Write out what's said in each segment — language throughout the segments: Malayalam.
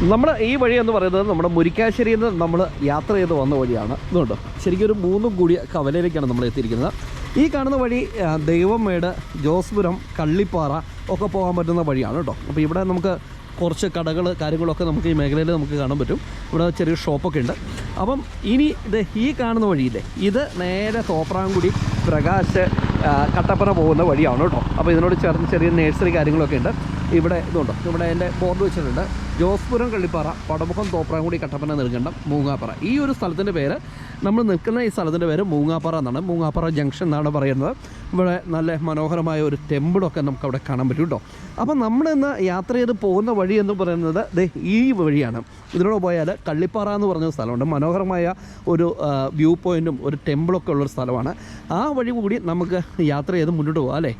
നമ്മൾ ഈ വഴി എന്ന് പറയുന്നത് നമ്മുടെ മുരിക്കാശ്ശേരിയിൽ നിന്ന് നമ്മൾ യാത്ര ചെയ്ത് വന്ന വഴിയാണ്. ഇതുകൊണ്ട് ശരിക്കും ഒരു 3 കൂടിയ കവലയിലേക്കാണ് നമ്മൾ എത്തിയിരിക്കുന്നത്. ഈ കാണുന്ന വഴി ദൈവമേട്, ജോസ്പുരം, കള്ളിപ്പാറ ഒക്കെ പോകാൻ പറ്റുന്ന വഴിയാണ് കേട്ടോ. അപ്പോൾ ഇവിടെ നമുക്ക് കുറച്ച് കടകൾ കാര്യങ്ങളൊക്കെ നമുക്ക് ഈ മേഖലയിൽ നമുക്ക് കാണാൻ പറ്റും. ഇവിടെ ചെറിയ ഷോപ്പൊക്കെ ഉണ്ട്. അപ്പം ഇനി ഇത് ഈ കാണുന്ന വഴിയില്ലേ, ഇത് നേരെ തോപ്രാംകുടി, പ്രകാശ്, കട്ടപ്പന പോകുന്ന വഴിയാണ് കേട്ടോ. അപ്പോൾ ഇതിനോട് ചേർന്ന് ചെറിയ നേഴ്സറി കാര്യങ്ങളൊക്കെ ഉണ്ട്. ഇവിടെ ഇതുണ്ടോ, ഇവിടെ എൻ്റെ ബോർഡ് വെച്ചിട്ടുണ്ട്. ജോസ്പുരം, കള്ളിപ്പാറ, പടമുഖം, തോപ്രാംകുടി, കട്ടപ്പന, നെടുങ്കണ്ടം, മൂങ്ങാപ്പാറ. ഈ ഒരു സ്ഥലത്തിൻ്റെ പേര്, നമ്മൾ നിൽക്കുന്ന ഈ സ്ഥലത്തിൻ്റെ പേര് മൂങ്ങാപ്പാറ എന്നാണ്. മൂങ്ങാപ്പാറ ജംഗ്ഷൻ എന്നാണ് പറയുന്നത്. ഇവിടെ നല്ല മനോഹരമായ ഒരു ടെമ്പിളൊക്കെ നമുക്ക് അവിടെ കാണാൻ പറ്റും കേട്ടോ. അപ്പം നമ്മളിന്ന് യാത്ര ചെയ്ത് പോകുന്ന വഴി എന്ന് പറയുന്നത് ഈ വഴിയാണ്. ഇതിലൂടെ പോയാൽ കള്ളിപ്പാറ എന്ന് പറഞ്ഞ സ്ഥലമുണ്ട്. മനോഹരമായ ഒരു വ്യൂ പോയിൻറ്റും ഒരു ടെമ്പിളൊക്കെ ഉള്ളൊരു സ്ഥലമാണ്. ആ വഴി കൂടി നമുക്ക് യാത്ര ചെയ്ത് മുന്നോട്ട് പോകാം അല്ലേ.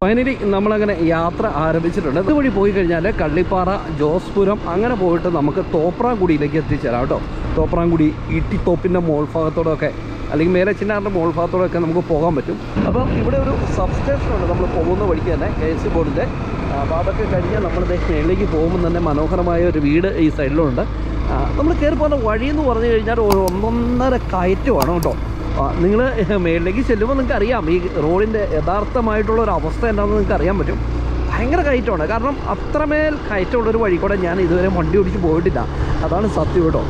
ഫൈനലി നമ്മളങ്ങനെ യാത്ര ആരംഭിച്ചിട്ടുണ്ട്. ഇതുവഴി പോയി കഴിഞ്ഞാൽ കള്ളിപ്പാറ, ജോസ്പുരം അങ്ങനെ പോയിട്ട് നമുക്ക് തോപ്രാംകുടിയിലേക്ക് എത്തിച്ചേരാം കേട്ടോ. തോപ്രാംകുടി, ഈട്ടിത്തോപ്പിൻ്റെ മോൾ ഭാഗത്തോടൊക്കെ അല്ലെങ്കിൽ മേലെ ചിന്നാറിൻ്റെ മോൾ ഭാഗത്തോടൊക്കെ നമുക്ക് പോകാൻ പറ്റും. അപ്പം ഇവിടെ ഒരു സബ് സ്റ്റേഷനുണ്ട് നമ്മൾ പോകുന്ന വഴിക്ക് തന്നെ, KSC ബോർഡിൻ്റെ. അപ്പോൾ അതൊക്കെ കഴിഞ്ഞാൽ നമ്മൾ മേളിലേക്ക് പോകുമ്പോൾ തന്നെ മനോഹരമായ ഒരു വീട് ഈ സൈഡിലുണ്ട്. നമ്മൾ കയറി പോകുന്ന വഴി എന്ന് പറഞ്ഞു കഴിഞ്ഞാൽ 1.5 കയറ്റമാണ് കേട്ടോ. നിങ്ങൾ മേളിലേക്ക് ചെല്ലുമ്പോൾ നിങ്ങൾക്ക് അറിയാം ഈ റോഡിൻ്റെ യഥാർത്ഥമായിട്ടുള്ള ഒരു അവസ്ഥ എന്താണെന്ന് നിങ്ങൾക്ക് അറിയാൻ പറ്റും. ഭയങ്കര കയറ്റമാണ്. കാരണം അത്രമേൽ കയറ്റമുള്ളൊരു വഴി കൂടെ ഞാൻ ഇതുവരെ വണ്ടി ഓടിച്ച് പോയിട്ടില്ല. അതാണ് സത്യം കേട്ടോ.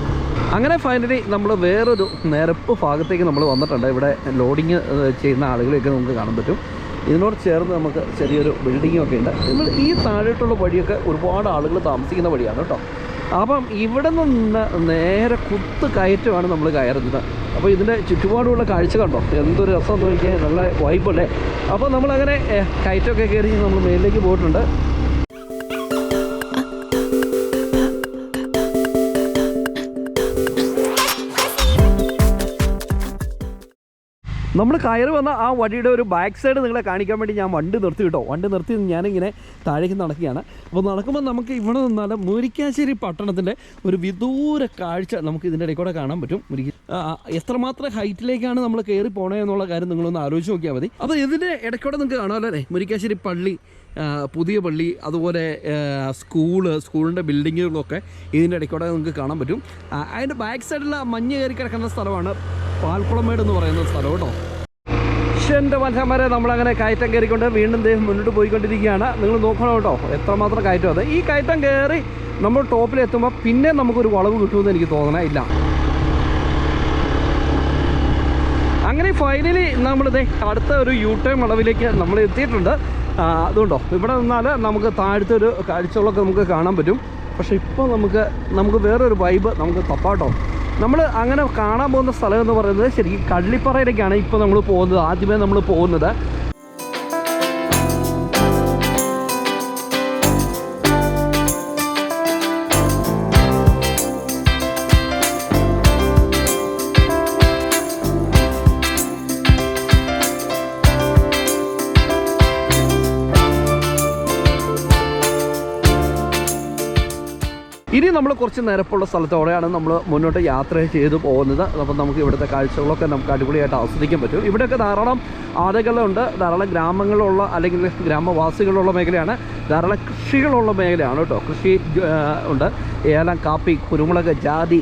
അങ്ങനെ ഫൈനലി നമ്മൾ വേറൊരു നിരപ്പ് ഭാഗത്തേക്ക് നമ്മൾ വന്നിട്ടുണ്ട്. ഇവിടെ ലോഡിങ് ചെയ്യുന്ന ആളുകളെയൊക്കെ നമുക്ക് കാണാൻ പറ്റും. ഇതിനോട് ചേർന്ന് നമുക്ക് ചെറിയൊരു ബിൽഡിങ്ങൊക്കെ ഉണ്ട്. നമ്മൾ ഈ താഴോട്ടുള്ള വഴിയൊക്കെ ഒരുപാട് ആളുകൾ താമസിക്കുന്ന വഴിയാണ് കേട്ടോ. അപ്പം ഇവിടെ നിന്ന് നേരെ കുത്ത് കയറ്റമാണ് നമ്മൾ കയറുന്നത്. അപ്പോൾ ഇതിൻ്റെ ചുറ്റുപാടുള്ള കാഴ്ച കണ്ടോ, എന്തൊരു രസം നോക്കിയാൽ, നല്ല വൈബല്ലേ. അപ്പോൾ നമ്മളങ്ങനെ കയറ്റമൊക്കെ കയറി നമ്മൾ മേലിലേക്ക് പോയിട്ടുണ്ട്. നമ്മൾ കയറി വന്ന ആ വഴിയുടെ ഒരു ബാക്ക് സൈഡ് നിങ്ങളെ കാണിക്കാൻ വേണ്ടി ഞാൻ വണ്ടി നിർത്തി കേട്ടോ. വണ്ടി നിർത്തി ഞാനിങ്ങനെ താഴേക്ക് നടക്കുകയാണ്. അപ്പോൾ നടക്കുമ്പോൾ നമുക്ക് ഇവിടെ നിന്നാൽ മുരിക്കാശ്ശേരി പട്ടണത്തിൻ്റെ ഒരു വിദൂര കാഴ്ച നമുക്ക് ഇതിൻ്റെ ഇടയിൽ കൂടെ കാണാൻ പറ്റും. എത്രമാത്രം ഹൈറ്റിലേക്കാണ് നമ്മൾ കയറി പോകണേ എന്നുള്ള കാര്യം നിങ്ങളൊന്ന് ആലോചിച്ച് നോക്കിയാൽ മതി. അപ്പോൾ ഇതിൻ്റെ ഇടയ്ക്കൂടെ നിങ്ങൾക്ക് കാണാമല്ലോ അല്ലേ, മുരിക്കാശ്ശേരി പള്ളി, പുതിയ പള്ളി, അതുപോലെ സ്കൂളിൻ്റെ ബിൽഡിങ്ങുകളൊക്കെ ഇതിൻ്റെ ഇടയ്ക്കൂടെ നിങ്ങൾക്ക് കാണാൻ പറ്റും. അതിൻ്റെ ബാക്ക് സൈഡിൽ മഞ്ഞ് കയറി കിടക്കുന്ന സ്ഥലമാണ് പാൽക്കുളമേട് എന്ന് പറയുന്ന സ്ഥലം കേട്ടോ. എൻ്റെ മനുഷ്യന്മാരെ നമ്മളങ്ങനെ കയറ്റം കയറിക്കൊണ്ട് വീണ്ടും മുന്നോട്ട് പോയിക്കൊണ്ടിരിക്കുകയാണ്. നിങ്ങൾ നോക്കണം കേട്ടോ എത്രമാത്രം കയറ്റം അത്. ഈ കയറ്റം കയറി നമ്മൾ ടോപ്പിലെത്തുമ്പോൾ പിന്നെ നമുക്കൊരു വളവ് കിട്ടുമെന്ന് എനിക്ക് തോന്നണില്ല. അങ്ങനെ ഫൈനലി നമ്മളിത് അടുത്ത ഒരു U-ടേൺ വളവിലേക്ക് നമ്മൾ എത്തിയിട്ടുണ്ട്. അതുകൊണ്ടോ ഇവിടെ നിന്നാൽ നമുക്ക് താഴത്തെ ഒരു കാഴ്ചകളൊക്കെ നമുക്ക് കാണാൻ പറ്റും. പക്ഷേ ഇപ്പോൾ നമുക്ക് വേറൊരു വൈബ് നമുക്ക് തപ്പാട്ടോ. നമ്മൾ അങ്ങനെ കാണാൻ പോകുന്ന സ്ഥലം എന്ന് പറയുന്നത് ശരിക്കും കള്ളിപ്പാറയിലേക്കാണ് ഇപ്പോൾ നമ്മൾ പോകുന്നത്. ആദ്യമേ നമ്മൾ പോകുന്നത് ഇനി നമ്മൾ കുറച്ച് നിരപ്പുള്ള സ്ഥലത്തോടെയാണ് നമ്മൾ മുന്നോട്ട് യാത്ര ചെയ്ത് പോകുന്നത്. അപ്പം നമുക്ക് ഇവിടുത്തെ കാഴ്ചകളൊക്കെ നമുക്ക് അടിപൊളിയായിട്ട് ആസ്വദിക്കാൻ പറ്റും. ഇവിടെയൊക്കെ ധാരാളം ആളുകളുണ്ട്, ധാരാളം ഗ്രാമങ്ങളുള്ള അല്ലെങ്കിൽ ഗ്രാമവാസികളുള്ള മേഖലയാണ്, ധാരാളം കൃഷികളുള്ള മേഖലയാണ് കേട്ടോ. കൃഷി ഉണ്ട്, ഏലം, കാപ്പി, കുരുമുളക്, ജാതി,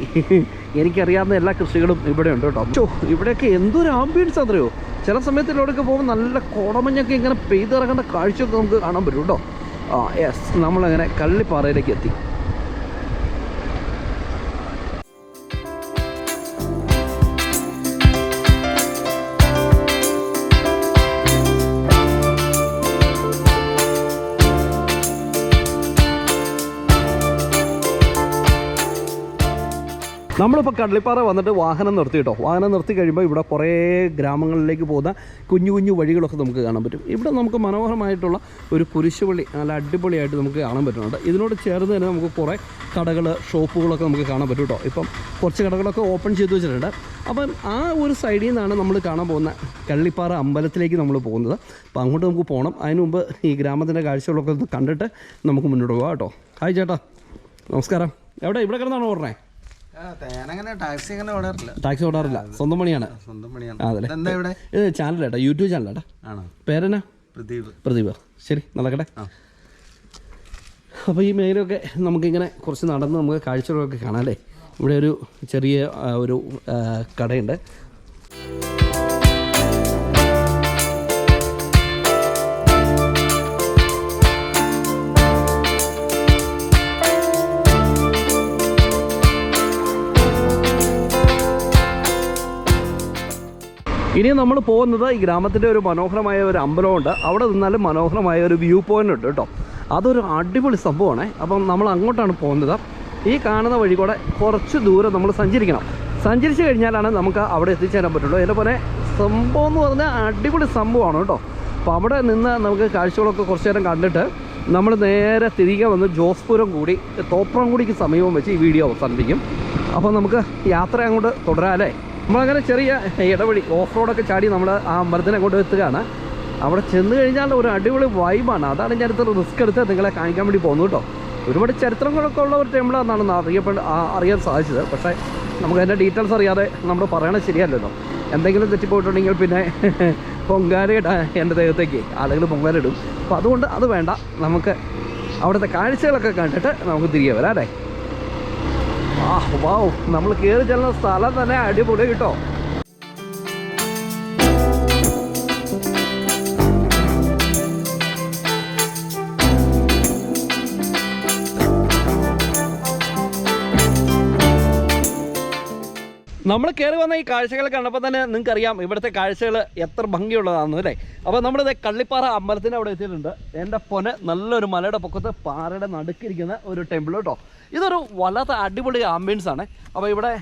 എനിക്കറിയാവുന്ന എല്ലാ കൃഷികളും ഇവിടെ ഉണ്ട് കേട്ടോ. ഇവിടെയൊക്കെ എന്തൊരു ആംബിയൻസ് അറിയോ. ചില സമയത്ത് ഇവിടെയൊക്കെ പോകുമ്പോൾ നല്ല കോടമഞ്ഞൊക്കെ ഇങ്ങനെ പെയ്തിറങ്ങേണ്ട കാഴ്ചയൊക്കെ നമുക്ക് കാണാൻ പറ്റും കേട്ടോ. യെസ്, നമ്മളങ്ങനെ കള്ളിപ്പാറയിലേക്ക് എത്തി. നമ്മളിപ്പോൾ കള്ളിപ്പാറ വന്നിട്ട് വാഹനം നിർത്തി കേട്ടോ. വാഹനം നിർത്തി കഴിയുമ്പോൾ ഇവിടെ കുറേ ഗ്രാമങ്ങളിലേക്ക് പോകുന്ന കുഞ്ഞു കുഞ്ഞു വഴികളൊക്കെ നമുക്ക് കാണാൻ പറ്റും. ഇവിടെ നമുക്ക് മനോഹരമായിട്ടുള്ള ഒരു കുരിശുപള്ളി നല്ല അടിപൊളിയായിട്ട് നമുക്ക് കാണാൻ പറ്റുന്നുണ്ട്. ഇതിനോട് ചേർന്ന് തന്നെ നമുക്ക് കുറേ കടകൾ, ഷോപ്പുകളൊക്കെ നമുക്ക് കാണാൻ പറ്റും കേട്ടോ. ഇപ്പം കുറച്ച് കടകളൊക്കെ ഓപ്പൺ ചെയ്ത് വെച്ചിട്ടുണ്ട്. അപ്പം ആ ഒരു സൈഡിൽ നിന്നാണ് നമ്മൾ കാണാൻ പോകുന്ന കള്ളിപ്പാറ അമ്പലത്തിലേക്ക് നമ്മൾ പോകുന്നത്. അപ്പോൾ അങ്ങോട്ട് നമുക്ക് പോകണം. അതിന് മുമ്പ് ഈ ഗ്രാമത്തിൻ്റെ കാഴ്ചകളൊക്കെ ഒന്ന് കണ്ടിട്ട് നമുക്ക് മുന്നോട്ട് പോകാം കേട്ടോ. ഹായ് ചേട്ടാ, നമസ്കാരം. ഇവിടെ കിടന്നാണോ ഓടണേ? ടാക്സി ഓടാറില്ല, സ്വന്തം പണിയാണ്. അതല്ലേ, ഇത് ചാനലേട്ടാ, യൂട്യൂബ് ചാനലേട്ടാ. പേരെന്നാ? പ്രദീപ്. ശരി, നടക്കട്ടെ. അപ്പോൾ ഈ മേഖലയൊക്കെ നമുക്കിങ്ങനെ കുറച്ച് നടന്ന് നമുക്ക് കാഴ്ചകളൊക്കെ കാണാം അല്ലേ. ഇവിടെ ഒരു ചെറിയ ഒരു കടയുണ്ട്. ഇനി നമ്മൾ പോകുന്നത് ഈ ഗ്രാമത്തിൻ്റെ ഒരു മനോഹരമായ ഒരു അമ്പലമുണ്ട്. അവിടെ നിന്നാലും മനോഹരമായ ഒരു വ്യൂ പോയിൻ്റ് ഉണ്ട് കേട്ടോ. അതൊരു അടിപൊളി സംഭവമാണ്. അപ്പം നമ്മൾ അങ്ങോട്ടാണ് പോകുന്നത്. ഈ കാണുന്ന വഴി കൂടെ കുറച്ച് ദൂരം നമ്മൾ സഞ്ചരിച്ച് കഴിഞ്ഞാലാണ് നമുക്ക് അവിടെ എത്തിച്ചേരാൻ പറ്റുള്ളൂ. അതേപോലെ സംഭവം എന്ന് പറഞ്ഞാൽ അടിപൊളി സംഭവമാണ് കേട്ടോ. അപ്പോൾ അവിടെ നിന്ന് നമുക്ക് കാഴ്ചകളൊക്കെ കുറച്ച് നേരം കണ്ടിട്ട് നമ്മൾ നേരെ തിരികെ വന്ന് ജോസ്പുരം കൂടി തോപ്രാംകുടിക്ക് സമീപം വെച്ച് ഈ വീഡിയോ അവസാനിപ്പിക്കും. അപ്പോൾ നമുക്ക് യാത്ര അങ്ങോട്ട് തുടരാം അല്ലേ. നമ്മളങ്ങനെ ചെറിയ ഇടവഴി ഓഫ് റോഡൊക്കെ ചാടി നമ്മൾ ആ അമ്പലത്തിനെ കൊണ്ട് എത്തുകയാണ്. അവിടെ ചെന്ന് കഴിഞ്ഞാൽ ഒരു അടിപൊളി വൈബാണ്. അതാണ് ഞാനിത്ര റിസ്ക് എടുത്ത് നിങ്ങളെ കാണിക്കാൻ വേണ്ടി പോകുന്നു കേട്ടോ. ഒരുപാട് ചരിത്രങ്ങളൊക്കെ ഉള്ള ഒരു ടെമ്പിളാണെന്നാണ് അറിയാൻ സാധിച്ചത്. പക്ഷേ നമുക്കതിൻ്റെ ഡീറ്റെയിൽസ് അറിയാതെ നമ്മൾ പറയണത് ശരിയല്ലല്ലോ. എന്തെങ്കിലും തെറ്റിപ്പോയിട്ടുണ്ടെങ്കിൽ പിന്നെ പൊങ്കാലയിടാൻ എൻ്റെ ദേഹത്തേക്ക് ആളുകൾ പൊങ്കാലിടും. അപ്പോൾ അതുകൊണ്ട് അത് വേണ്ട. നമുക്ക് അവിടുത്തെ കാഴ്ചകളൊക്കെ കണ്ടിട്ട് നമുക്ക് തിരികെ വരാം അല്ലേ. വാവ്, നമ്മൾ കയറി ചെല്ലുന്ന സ്ഥലം തന്നെ അടിപൊളി കേട്ടോ. നമ്മൾ കയറി വന്ന ഈ കാഴ്ചകൾ കണ്ടപ്പോൾ തന്നെ നിങ്ങൾക്കറിയാം ഇവിടുത്തെ കാഴ്ചകൾ എത്ര ഭംഗിയുള്ളതാണെന്ന് അല്ലേ. അപ്പോൾ നമ്മളിത് കള്ളിപ്പാറ അമ്പലത്തിൻ്റെ അവിടെ എത്തിയിട്ടുണ്ട്. എൻ്റെ പൊന്ന്, നല്ലൊരു മലയുടെ പൊക്കത്ത് പാറയുടെ നടുക്കിരിക്കുന്ന ഒരു ടെമ്പിൾ കേട്ടോ. ഇതൊരു വല്ലാത്ത അടിപൊളി ആംബിയൻസ് ആണ്. അപ്പോൾ ഇവിടെ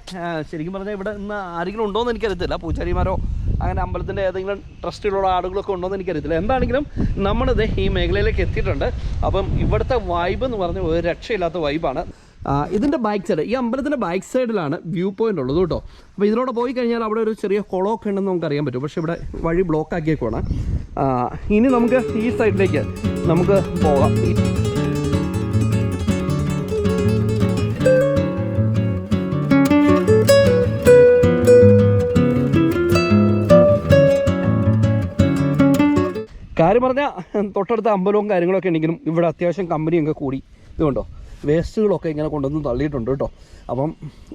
ശരിക്കും പറഞ്ഞാൽ ഇവിടെ ഇന്ന് ആരെങ്കിലും ഉണ്ടോയെന്ന് എനിക്കറിയത്തില്ല. പൂജാരിമാരോ അങ്ങനെ അമ്പലത്തിൻ്റെ ഏതെങ്കിലും ട്രസ്റ്റിലുള്ള ആളുകളൊക്കെ ഉണ്ടോയെന്ന് എനിക്കറിയത്തില്ല. എന്താണെങ്കിലും നമ്മളിത് ഈ മേഖലയിലേക്ക് എത്തിയിട്ടുണ്ട്. അപ്പം ഇവിടുത്തെ വൈബ് എന്ന് പറഞ്ഞാൽ ഒരു രക്ഷയില്ലാത്ത വൈബാണ്. ഇതിൻ്റെ ബാക്ക് സൈഡ്, ഈ അമ്പലത്തിൻ്റെ ബാക്ക് സൈഡിലാണ് വ്യൂ പോയിൻ്റ് ഉള്ളത് കേട്ടോ. അപ്പോൾ ഇതിലൂടെ പോയി കഴിഞ്ഞാൽ അവിടെ ഒരു ചെറിയ കുളമൊക്കെ ഉണ്ടെന്ന് നമുക്ക് അറിയാൻ പറ്റും. പക്ഷേ ഇവിടെ വഴി ബ്ലോക്ക് ആക്കിയേക്കുവാണ്. ഇനി നമുക്ക് ഈ സൈഡിലേക്ക് നമുക്ക് പോകാം. കാര്യം പറഞ്ഞാൽ തൊട്ടടുത്ത അമ്പലവും കാര്യങ്ങളൊക്കെ ഉണ്ടെങ്കിലും ഇവിടെ അത്യാവശ്യം കമ്പനിയൊക്കെ കൂടി ഇതുകൊണ്ടോ വേസ്റ്റുകളൊക്കെ ഇങ്ങനെ കൊണ്ടുവന്ന് തള്ളിയിട്ടുണ്ട് കേട്ടോ. അപ്പം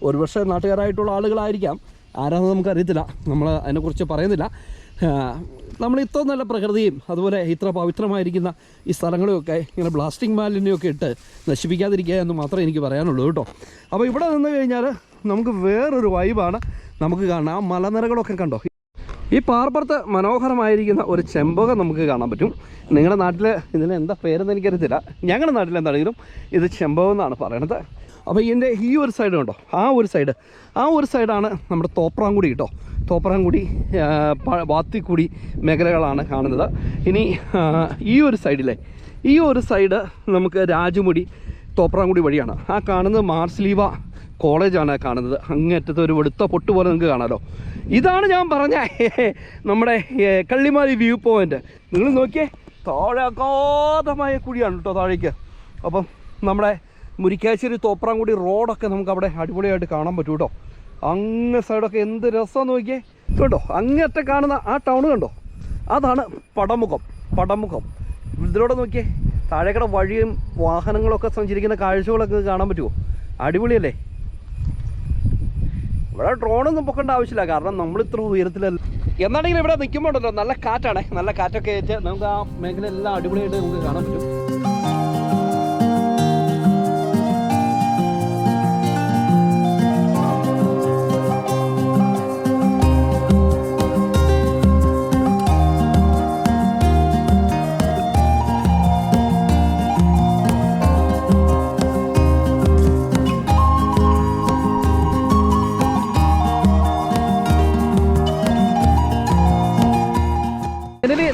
ഒരുപക്ഷെ നാട്ടുകാരായിട്ടുള്ള ആളുകളായിരിക്കാം, ആരാണെന്ന് നമുക്കറിയത്തില്ല. നമ്മൾ അതിനെക്കുറിച്ച് പറയുന്നില്ല. നമ്മൾ ഇത്ര നല്ല പ്രകൃതിയും അതുപോലെ ഇത്ര പവിത്രമായിരിക്കുന്ന ഈ സ്ഥലങ്ങളെയൊക്കെ ഇങ്ങനെ പ്ലാസ്റ്റിക് മാലിന്യമൊക്കെ ഇട്ട് നശിപ്പിക്കാതിരിക്കുക എന്ന് മാത്രമേ എനിക്ക് പറയാനുള്ളൂ കേട്ടോ. അപ്പോൾ ഇവിടെ നിന്ന് കഴിഞ്ഞാൽ നമുക്ക് വേറൊരു വൈബാണ് നമുക്ക് കാണാം. ആ മലനിരകളൊക്കെ കണ്ടോ. ഈ പാറപ്പുറത്ത് മനോഹരമായിരിക്കുന്ന ഒരു ചെമ്പകം നമുക്ക് കാണാൻ പറ്റും. നിങ്ങളുടെ നാട്ടിൽ ഇതിന് എന്താ പേരെന്ന് എനിക്കറിയത്തില്ല. ഞങ്ങളുടെ നാട്ടിൽ എന്താണെങ്കിലും ഇത് ചെമ്പകം എന്നാണ് പറയണത്. അപ്പോൾ ഇതിൻ്റെ ഈ ഒരു സൈഡ് കണ്ടോ, ആ ഒരു സൈഡാണ് നമ്മുടെ തോപ്രാംകുടി കേട്ടോ. തോപ്രാംകുടി വാത്തിക്കുടി മേഖലകളാണ് കാണുന്നത്. ഇനി ഈ ഒരു സൈഡ് നമുക്ക് രാജമുടി തോപ്രാംകുടി വഴിയാണ്. ആ കാണുന്നത് മാർസ്ലീവ കോളേജാണ് കാണുന്നത്. അങ്ങേറ്റത്തെ ഒരു വെളുത്ത പൊട്ട് പോലെ നിങ്ങൾക്ക് കാണാമല്ലോ. ഇതാണ് ഞാൻ പറഞ്ഞ നമ്മുടെ കള്ളിമാലി വ്യൂ പോയിൻ്റ്. നിങ്ങൾ നോക്കിയേ, താഴെ അഗാധമായ കുഴിയാണ് കേട്ടോ താഴേക്ക്. അപ്പം നമ്മുടെ മുരിക്കാശ്ശേരി തോപ്രാംകുടി റോഡൊക്കെ നമുക്ക് അവിടെ അടിപൊളിയായിട്ട് കാണാൻ പറ്റും കേട്ടോ. അങ്ങ് സൈഡൊക്കെ എന്ത് രസമാണെന്ന് നോക്കിയേ കേട്ടോ. അങ്ങേറ്റ കാണുന്ന ആ ടൗൺ കണ്ടോ, അതാണ് പടമുഖം. ഇതിലൂടെ നോക്കിയേ, താഴേക്കടെ വഴിയും വാഹനങ്ങളൊക്കെ സഞ്ചരിക്കുന്ന കാഴ്ചകളൊക്കെ കാണാൻ പറ്റുമോ? അടിപൊളിയല്ലേ. ഇവിടെ ഡ്രോണൊന്നും പൊക്കേണ്ട ആവശ്യമില്ല, കാരണം നമ്മൾ ഇത്ര ഉയരത്തിലല്ല. എന്നാണെങ്കിലും ഇവിടെ നിൽക്കുമ്പോൾ ഉണ്ടല്ലോ നല്ല കാറ്റാണ്. നല്ല കാറ്റൊക്കെ ഏറ്റ് നമുക്ക് ആ മേഖല എല്ലാം അടിപൊളിയായിട്ട് നമുക്ക് കാണാൻ പറ്റും.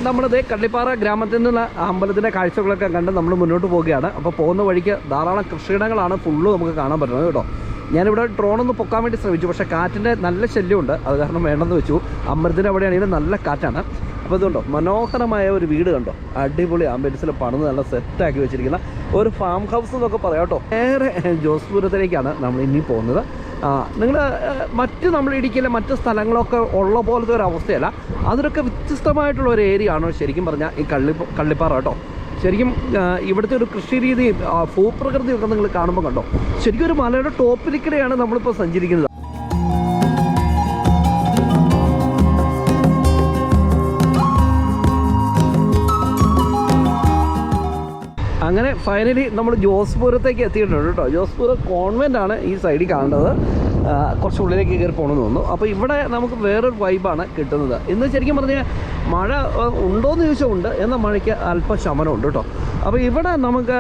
നമ്മളിത് കള്ളിപ്പാറ ഗ്രാമത്തിൽ നിന്നുള്ള അമ്പലത്തിൻ്റെ കാഴ്ചകളൊക്കെ കണ്ട് നമ്മൾ മുന്നോട്ട് പോവുകയാണ്. അപ്പോൾ പോകുന്ന വഴിക്ക് ധാരാളം കൃഷിയിടങ്ങളാണ് ഫുള്ള് നമുക്ക് കാണാൻ പറ്റുന്നത് കേട്ടോ. ഞാനിവിടെ ഡ്രോണൊന്ന് പൊക്കാൻ വേണ്ടി ശ്രമിച്ചു, പക്ഷേ കാറ്റിൻ്റെ നല്ല ശല്യമുണ്ട്. അത് കാരണം വേണ്ടെന്ന് വെച്ചു. അമ്പലത്തിൻ്റെ അവിടെയാണെങ്കിൽ നല്ല കാറ്റാണ്. അപ്പോൾ ഇതുണ്ടോ, മനോഹരമായ ഒരു വീട് കണ്ടോ, അടിപൊളി ആംബുലൻസിൽ പണിത് നല്ല സെറ്റാക്കി വെച്ചിരിക്കുന്ന ഒരു ഫാം ഹൗസ് എന്നൊക്കെ പറയാം കേട്ടോ. നേരെ ജോസ്പുരത്തിലേക്കാണ് നമ്മൾ ഇനി പോകുന്നത്. നിങ്ങൾ നമ്മൾ ഇടുക്കിയിലെ മറ്റ് സ്ഥലങ്ങളൊക്കെ ഉള്ള പോലത്തെ ഒരു അവസ്ഥയല്ല, അതിനൊക്കെ വ്യത്യസ്തമായിട്ടുള്ള ഒരു ഏരിയ ആണ് ശരിക്കും പറഞ്ഞാൽ ഈ കള്ളിപ്പാറ കേട്ടോ. ശരിക്കും ഇവിടുത്തെ ഒരു കൃഷി രീതിയും ഭൂപ്രകൃതിയൊക്കെ നിങ്ങൾ കാണുമ്പോൾ കണ്ടോ, ശരിക്കും ഒരു മലയുടെ ടോപ്പിലേക്കിടെയാണ് നമ്മളിപ്പോൾ സഞ്ചരിക്കുന്നത്. അങ്ങനെ ഫൈനലി നമ്മൾ ജോസ്പൂരത്തേക്ക് എത്തിയിട്ടുണ്ട് കേട്ടോ. ജോസ്പൂർ കോൺവെൻ്റ് ആണ് ഈ സൈഡിൽ കാണുന്നത്. കുറച്ച് ഉള്ളിലേക്ക് കയറി പോകണമെന്ന് തോന്നുന്നു. അപ്പോൾ ഇവിടെ നമുക്ക് വേറൊരു വൈബാണ് കിട്ടുന്നത്. ഇന്ന് ശരിക്കും പറഞ്ഞാൽ മഴ ഉണ്ടോയെന്ന് ചോദിച്ചാൽ ഉണ്ട്, എന്നാൽ മഴയ്ക്ക് അല്പം ശമനമുണ്ട് കേട്ടോ. അപ്പോൾ ഇവിടെ നമുക്ക്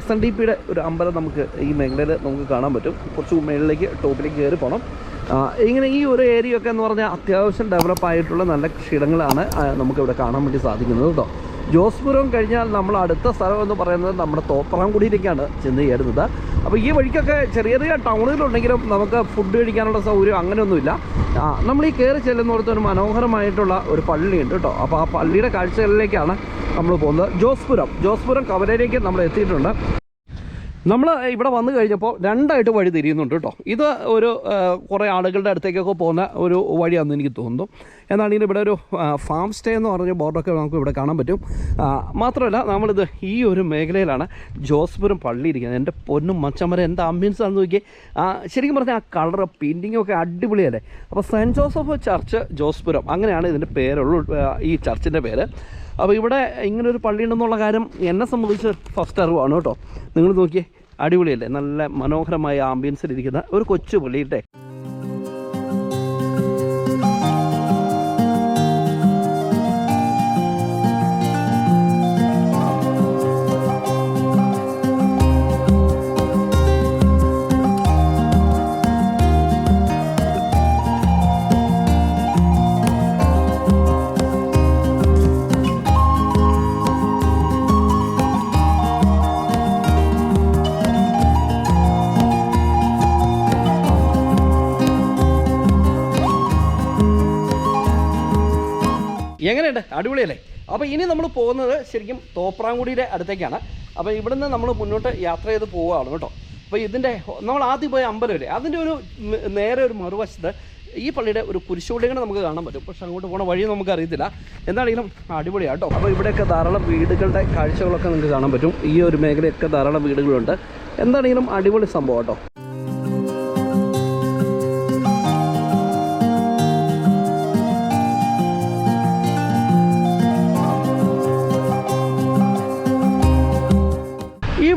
SNDPയുടെ ഒരു അമ്പലം നമുക്ക് ഈ മേഖലയിൽ നമുക്ക് കാണാൻ പറ്റും. കുറച്ച് മേളിലേക്ക് ടോപ്പിലേക്ക് കയറി പോകണം. ഇങ്ങനെ ഈ ഒരു ഏരിയ ഒക്കെ എന്ന് പറഞ്ഞാൽ അത്യാവശ്യം ഡെവലപ്പായിട്ടുള്ള നല്ല കൃഷിയിടങ്ങളാണ് നമുക്കിവിടെ കാണാൻ വേണ്ടി സാധിക്കുന്നത് കേട്ടോ. ജോസ്പുരം കഴിഞ്ഞാൽ നമ്മൾ അടുത്ത സ്ഥലം എന്ന് പറയുന്നത് നമ്മുടെ തോപ്രാംകുടിയിലേക്കാണ് ചെന്ന് ചേരുന്നത്. അപ്പോൾ ഈ വഴിക്കൊക്കെ ചെറിയ ചെറിയ ടൗണുകളുണ്ടെങ്കിലും നമുക്ക് ഫുഡ് കഴിക്കാനുള്ള സൗകര്യം അങ്ങനെയൊന്നുമില്ല. നമ്മൾ ഈ കയറി ചെല്ലുന്നിടത്ത് ഒരു മനോഹരമായിട്ടുള്ള ഒരു പള്ളിയുണ്ട് കേട്ടോ. അപ്പോൾ ആ പള്ളിയുടെ കാഴ്ചകളിലേക്കാണ് നമ്മൾ പോകുന്നത്. ജോസ്പുരം കവലയിലേക്ക് നമ്മൾ എത്തിയിട്ടുണ്ട്. നമ്മൾ ഇവിടെ വന്നു കഴിഞ്ഞപ്പോൾ രണ്ടായിട്ട് വഴി തിരിയുന്നുണ്ട് കേട്ടോ. ഇത് ഒരു കുറേ ആളുകളുടെ അടുത്തേക്കൊക്കെ പോകുന്ന ഒരു വഴിയാണെന്ന് എനിക്ക് തോന്നുന്നു. എന്നാണെങ്കിൽ ഇവിടെ ഒരു ഫാം സ്റ്റേ എന്ന് പറഞ്ഞ ബോർഡൊക്കെ നമുക്ക് ഇവിടെ കാണാൻ പറ്റും. മാത്രമല്ല നമ്മളിത് ഈ ഒരു മേഖലയിലാണ് ജോസ്പുരം പള്ളി ഇരിക്കുന്നത്. എൻ്റെ പൊന്നും മച്ചന്മാരെ എന്ത് ആംബിയൻസ് ആണെന്ന് നോക്കി. ശരിക്കും പറഞ്ഞാൽ ആ കളറ് പെയിൻറ്റിങ്ങും ഒക്കെ അടിപൊളിയല്ലേ. അപ്പോൾ സെൻറ്റ് ജോസഫ് ചർച്ച് ജോസ്പുരം അങ്ങനെയാണ് ഇതിൻ്റെ പേരുള്ളൂ, ഈ ചർച്ചിൻ്റെ പേര്. അപ്പോൾ ഇവിടെ ഇങ്ങനൊരു പള്ളി ഉണ്ടെന്നുള്ള കാര്യം എന്നെ സംബന്ധിച്ച് ഫസ്റ്റ് അറിവാണ് കേട്ടോ. നിങ്ങൾ നോക്കിയേ, അടിപൊളിയല്ലേ, നല്ല മനോഹരമായ ആംബിയൻസിലിരിക്കുന്ന ഒരു കൊച്ചു പള്ളിയിട്ടെ. എങ്ങനെയുണ്ട്, അടിപൊളിയല്ലേ. അപ്പോൾ ഇനി നമ്മൾ പോകുന്നത് ശരിക്കും തോപ്രാംകുടിയുടെ അടുത്തേക്കാണ്. അപ്പോൾ ഇവിടുന്ന് നമ്മൾ മുന്നോട്ട് യാത്ര ചെയ്ത് പോവുകയാണ് കേട്ടോ. അപ്പോൾ ഇതിൻ്റെ നമ്മൾ ആദ്യം പോയ അമ്പലമില്ലേ, അതിൻ്റെ ഒരു നേരെ ഒരു മറുവശത്ത് ഈ പള്ളിയുടെ ഒരു കുരിശുപള്ളികൾ നമുക്ക് കാണാൻ പറ്റും. പക്ഷെ അങ്ങോട്ട് പോകുന്ന വഴി നമുക്ക് അറിയത്തില്ല. എന്താണെങ്കിലും അടിപൊളിയാണ് കേട്ടോ. അപ്പോൾ ഇവിടെയൊക്കെ ധാരാളം വീടുകളുടെ കാഴ്ചകളൊക്കെ നിങ്ങൾക്ക് കാണാൻ പറ്റും. ഈ ഒരു മേഖലയൊക്കെ ധാരാളം വീടുകളുണ്ട്. എന്താണെങ്കിലും അടിപൊളി സംഭവം കേട്ടോ.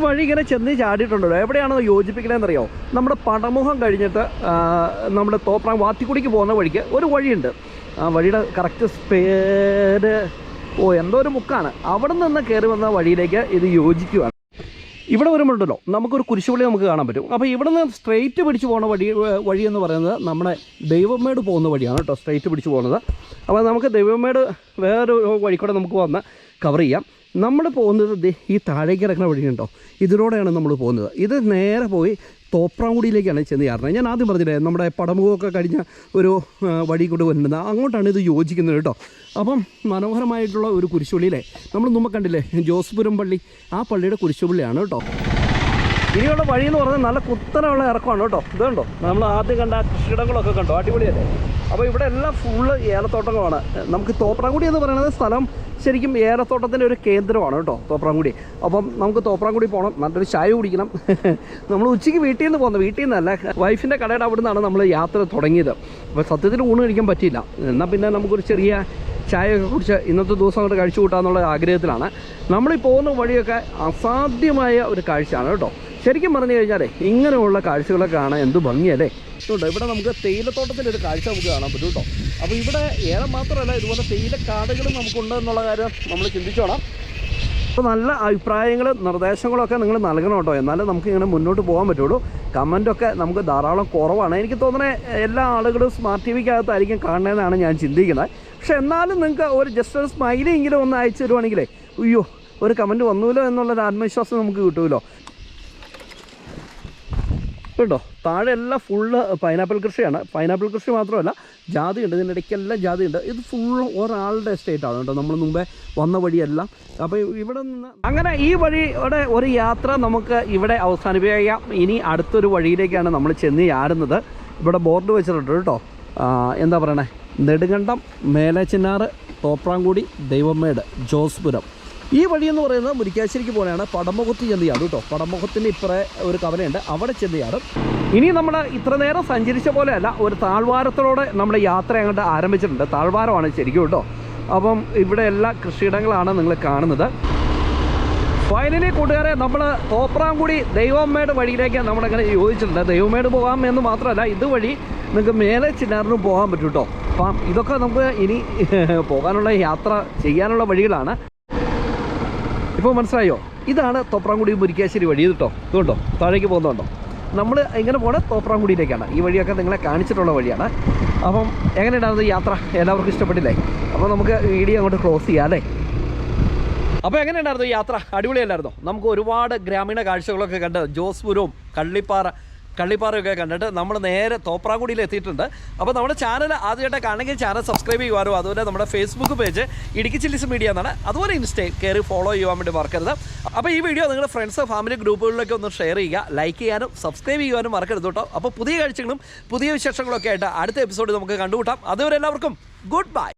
വഴി ഇങ്ങനെ ചെന്ന് ചാടിയിട്ടുണ്ടല്ലോ. എവിടെയാണെന്ന് യോജിപ്പിക്കണമെന്നറിയോ, നമ്മുടെ പടമുഖം കഴിഞ്ഞിട്ട് നമ്മുടെ വാത്തിക്കുടിക്ക് പോകുന്ന വഴിക്ക് ഒരു വഴിയുണ്ട്. ആ വഴിയുടെ കറക്റ്റ് പേര് എന്തോ ഒരു മുക്കാണ്. അവിടെ നിന്ന് കയറി വന്ന വഴിയിലേക്ക് ഇത് യോജിക്കുകയാണ്. ഇവിടെ വരുമ്പോഴല്ലോ നമുക്കൊരു കുരിശുപള്ളി നമുക്ക് കാണാൻ പറ്റും. അപ്പോൾ ഇവിടെ നിന്ന് സ്ട്രെയിറ്റ് പിടിച്ച് പോകുന്ന വഴി എന്ന് പറയുന്നത് നമ്മുടെ ദൈവമേട് പോകുന്ന വഴിയാണ് കേട്ടോ. സ്ട്രെയിറ്റ് പിടിച്ച് പോകുന്നത്. അപ്പോൾ നമുക്ക് ദൈവമേട് വേറൊരു വഴി കൂടെ നമുക്ക് വന്ന് കവർ ചെയ്യാം. നമ്മൾ പോകുന്നത് ഈ താഴേക്ക് ഇറക്കുന്ന വഴിയുണ്ടോ, ഇതിലൂടെയാണ് നമ്മൾ പോകുന്നത്. ഇത് നേരെ പോയി തോപ്രാംകുടിയിലേക്കാണ് ചെന്ന് ചേർന്നത്. ഞാൻ ആദ്യം പറഞ്ഞില്ലേ, നമ്മുടെ പടമുഖമൊക്കെ കഴിഞ്ഞ ഒരു വഴി കൊണ്ട് വരുന്നത്, അങ്ങോട്ടാണ് ഇത് യോജിക്കുന്നത് കേട്ടോ. അപ്പം മനോഹരമായിട്ടുള്ള ഒരു കുരിശുപള്ളിയിലെ നമ്മൾ മുമ്പ് കണ്ടില്ലേ ജോസ്പുരം പള്ളി, ആ പള്ളിയുടെ കുരിശുപള്ളിയാണ് കേട്ടോ. ഇനിയുള്ള വഴി എന്ന് പറഞ്ഞാൽ നല്ല കുത്തനെയുള്ള ഇറക്കമാണ് കേട്ടോ. ഇതുണ്ടോ, നമ്മൾ ആദ്യം കണ്ട കൃഷിയിടങ്ങളൊക്കെ കണ്ടോ, അടിപൊളിയല്ലേ. അപ്പോൾ ഇവിടെ എല്ലാം ഫുള്ള് ഏലത്തോട്ടങ്ങളാണ്. നമുക്ക് തോപ്രാംകുടി എന്ന് പറയുന്നത് സ്ഥലം ശരിക്കും ഏലത്തോട്ടത്തിൻ്റെ ഒരു കേന്ദ്രമാണ് കേട്ടോ തോപ്രാംകുടി. അപ്പം നമുക്ക് തോപ്രാംകുടി പോകണം, നല്ലൊരു ചായ കുടിക്കണം. നമ്മൾ ഉച്ചയ്ക്ക് വീട്ടിൽ നിന്ന് പോകുന്നത്, വീട്ടിൽ നിന്നല്ല, വൈഫിൻ്റെ കടയുടെ അവിടെ നിന്നാണ് നമ്മൾ യാത്ര തുടങ്ങിയത്. അപ്പോൾ സത്യത്തിൽ ഊണ് കഴിക്കാൻ പറ്റിയില്ല. എന്നാൽ പിന്നെ നമുക്കൊരു ചെറിയ ചായയൊക്കെ കുടിച്ച് ഇന്നത്തെ ദിവസം അങ്ങോട്ട് കഴിച്ചു കൂട്ടാന്നുള്ള ആഗ്രഹത്തിലാണ്. നമ്മളീ പോകുന്ന വഴിയൊക്കെ അസാധ്യമായ ഒരു കാഴ്ചയാണ് കേട്ടോ. ശരിക്കും പറഞ്ഞു കഴിഞ്ഞാൽ ഇങ്ങനെയുള്ള കാഴ്ചകളൊക്കെ കാണാൻ എന്ത് ഭംഗിയല്ലേ. ഉണ്ട് ഇവിടെ നമുക്ക് തേയിലത്തോട്ടത്തിൻ്റെ ഒരു കാഴ്ച നമുക്ക് കാണാൻ പറ്റും കേട്ടോ. അപ്പോൾ ഇവിടെ ഏലം മാത്രമല്ല, ഇതുപോലെ തേയിലക്കാടുകളും നമുക്കുണ്ട് എന്നുള്ള കാര്യം നമ്മൾ ചിന്തിച്ചോളാം. അപ്പോൾ നല്ല അഭിപ്രായങ്ങളും നിർദ്ദേശങ്ങളൊക്കെ നിങ്ങൾ നൽകണം കേട്ടോ, എന്നാലേ നമുക്ക് ഇങ്ങനെ മുന്നോട്ട് പോകാൻ പറ്റുള്ളൂ. കമൻറ്റൊക്കെ നമുക്ക് ധാരാളം കുറവാണ്. എനിക്ക് തോന്നുന്നത് എല്ലാ ആളുകളും സ്മാർട്ട് ടി വിക്കകത്തായിരിക്കും കാണണമെന്നാണ് ഞാൻ ചിന്തിക്കുന്നത്. പക്ഷെ എന്നാലും നിങ്ങൾക്ക് ഒരു ജസ്റ്റ് ഒരു സ്മൈലെങ്കിലും ഒന്ന് അയച്ചു തരുവാണെങ്കിലേ, അയ്യോ ഒരു കമൻറ്റ് വന്നുല്ലോ എന്നുള്ളൊരു ആത്മവിശ്വാസം നമുക്ക് കിട്ടുമല്ലോ കേട്ടോ. താഴെ എല്ലാം ഫുള്ള് പൈനാപ്പിൾ കൃഷിയാണ്. പൈനാപ്പിൾ കൃഷി മാത്രമല്ല, ജാതിയുണ്ട്, ഇതിൻ്റെ ഇടയ്ക്കെല്ലാം ജാതിയുണ്ട്. ഇത് ഫുള്ള് ഒരാളുടെ എസ്റ്റേറ്റാണ് കേട്ടോ, നമ്മൾ മുമ്പേ വന്ന വഴിയെല്ലാം. അപ്പോൾ ഇവിടെ നിന്ന് അങ്ങനെ ഈ വഴിയുടെ ഒരു യാത്ര നമുക്ക് ഇവിടെ അവസാനിപ്പിക്കാം. ഇനി അടുത്തൊരു വഴിയിലേക്കാണ് നമ്മൾ ചെന്ന് ചാടുന്നത്. ഇവിടെ ബോർഡ് വെച്ചിട്ടുണ്ട് കേട്ടോ. എന്താ പറയണേ, നെടുങ്കണ്ടം, മേലേച്ചിന്നാറ്, തോപ്രാംകുടി, ദൈവമേട്, ജോസ്പുരം ഈ വഴി എന്ന് പറയുന്നത് മുരിക്കാശ്ശേരിക്ക് പോലെയാണ്. പടമുഖത്ത് ചെന്നിയാണ് കേട്ടോ. പടമുഖത്തിൻ്റെ ഇപ്പറേ ഒരു കവലയുണ്ട്, അവിടെ ചെന്നിയാണ്. ഇനി നമ്മൾ ഇത്ര നേരം സഞ്ചരിച്ച പോലെയല്ല, ഒരു താഴ്വാരത്തോടെ നമ്മുടെ യാത്ര അങ്ങോട്ട് ആരംഭിച്ചിട്ടുണ്ട്. താഴ്വാരമാണ് ശരിക്കും കേട്ടോ. അപ്പം ഇവിടെ എല്ലാ കൃഷിയിടങ്ങളാണ് നിങ്ങൾ കാണുന്നത്. ഫൈനലി കൂട്ടുകാരെ, നമ്മൾ തോപ്രാംകുടി ദൈവമേട് വഴിയിലേക്ക് നമ്മളങ്ങനെ യോജിച്ചിട്ടുണ്ട്. ദൈവമേട് പോകാം എന്ന് മാത്രമല്ല, ഇതുവഴി നിങ്ങൾക്ക് മേലെ ചിന്നാറിനും പോകാൻ പറ്റും കേട്ടോ. അപ്പം ഇതൊക്കെ നമുക്ക് ഇനി പോകാനുള്ള യാത്ര ചെയ്യാനുള്ള വഴികളാണ്. ഇപ്പോൾ മനസ്സിലായോ? ഇതാണ് തോപ്രാംകുടി മുരിക്കാശ്ശേരി വഴി കേട്ടോ. ഇതുകൊണ്ടോ താഴേക്ക് പോകുന്നുണ്ടോ? നമ്മൾ ഇങ്ങനെ പോണ തോപ്രാംകുടിയിലേക്കാണ്. ഈ വഴിയൊക്കെ നിങ്ങളെ കാണിച്ചിട്ടുള്ള വഴിയാണ്. അപ്പം എങ്ങനെയുണ്ടായിരുന്നു യാത്ര? എല്ലാവർക്കും ഇഷ്ടപ്പെട്ടില്ലേ? അപ്പോൾ നമുക്ക് വീഡിയോ അങ്ങോട്ട് ക്ലോസ് ചെയ്യാം അല്ലേ? അപ്പോൾ എങ്ങനെയുണ്ടായിരുന്നു യാത്ര? അടിപൊളിയല്ലായിരുന്നോ? നമുക്ക് ഒരുപാട് ഗ്രാമീണ കാഴ്ചകളൊക്കെ കണ്ട് ജോസ്പുരവും കള്ളിപ്പാറയൊക്കെ കണ്ടിട്ട് നമ്മൾ നേരെ തോപ്രാംകുടിയിൽ എത്തിയിട്ടുണ്ട്. അപ്പോൾ നമ്മുടെ ചാനൽ ആദ്യമായിട്ട് കാണണമെങ്കിൽ ചാനൽ സബ്സ്ക്രൈബ് ചെയ്യുവാനും, അതുപോലെ നമ്മുടെ Facebook page Idukki chillies media എന്നാണ്, അതുപോലെ ഇൻസ്റ്റയിൽ കയറി ഫോളോ ചെയ്യാൻ വേണ്ടി മറക്കരുത്. അപ്പോൾ ഈ വീഡിയോ നിങ്ങളുടെ ഫ്രണ്ട്സ് ഫാമിലി ഗ്രൂപ്പുകളിലൊക്കെ ഒന്ന് ഷെയർ ചെയ്യുക, ലൈക്ക് ചെയ്യാനും സബ്സ്ക്രൈബ് ചെയ്യുവാനും മറക്കരുത് കേട്ടോ. അപ്പോൾ പുതിയ കാഴ്ചകളും പുതിയ വിശേഷങ്ങളൊക്കെ ആയിട്ട് അടുത്ത എപ്പിസോഡ് നമുക്ക് കണ്ടുകൂട്ടാം. അതുവരെ എല്ലാവർക്കും ഗുഡ് ബൈ.